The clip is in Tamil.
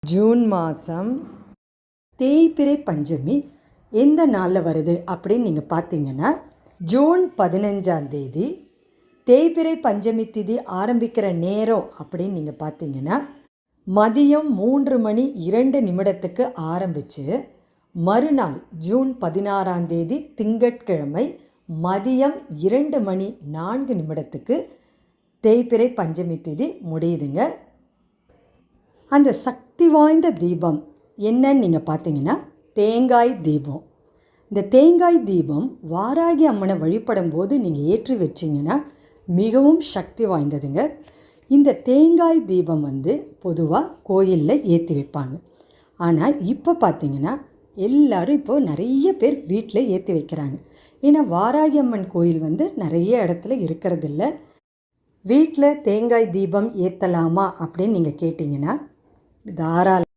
ஜூன் மாதம் தேய்பிறை பஞ்சமி எந்த நாளில் வருது அப்படின்னு நீங்கள் பார்த்தீங்கன்னா, ஜூன் 15 தேய்பிறை பஞ்சமி திதி ஆரம்பிக்கிற நேரம் அப்படின்னு நீங்கள் பார்த்தீங்கன்னா, மதியம் 3:02 ஆரம்பித்து மறுநாள் ஜூன் 16 திங்கட்கிழமை மதியம் 2:04 தேய்பிறை பஞ்சமி திதி முடியுதுங்க. அந்த சக்தி வாய்ந்த தீபம் என்னன்னு நீங்கள் பார்த்தீங்கன்னா, தேங்காய் தீபம். இந்த தேங்காய் தீபம் வாராகி அம்மனை வழிபடும் போது நீங்கள் ஏற்றி வச்சிங்கன்னா மிகவும் சக்தி வாய்ந்ததுங்க. இந்த தேங்காய் தீபம் பொதுவாக கோயிலில் ஏற்றி வைப்பாங்க. ஆனால் இப்போ பார்த்தீங்கன்னா எல்லோரும் இப்போது நிறைய பேர் வீட்டில் ஏற்றி வைக்கிறாங்க. ஏன்னா வாராகி அம்மன் கோயில் நிறைய இடத்துல இருக்கிறதில்ல. வீட்டில் தேங்காய் தீபம் ஏற்றலாமா அப்படின்னு நீங்கள் கேட்டிங்கன்னா தாராளம்.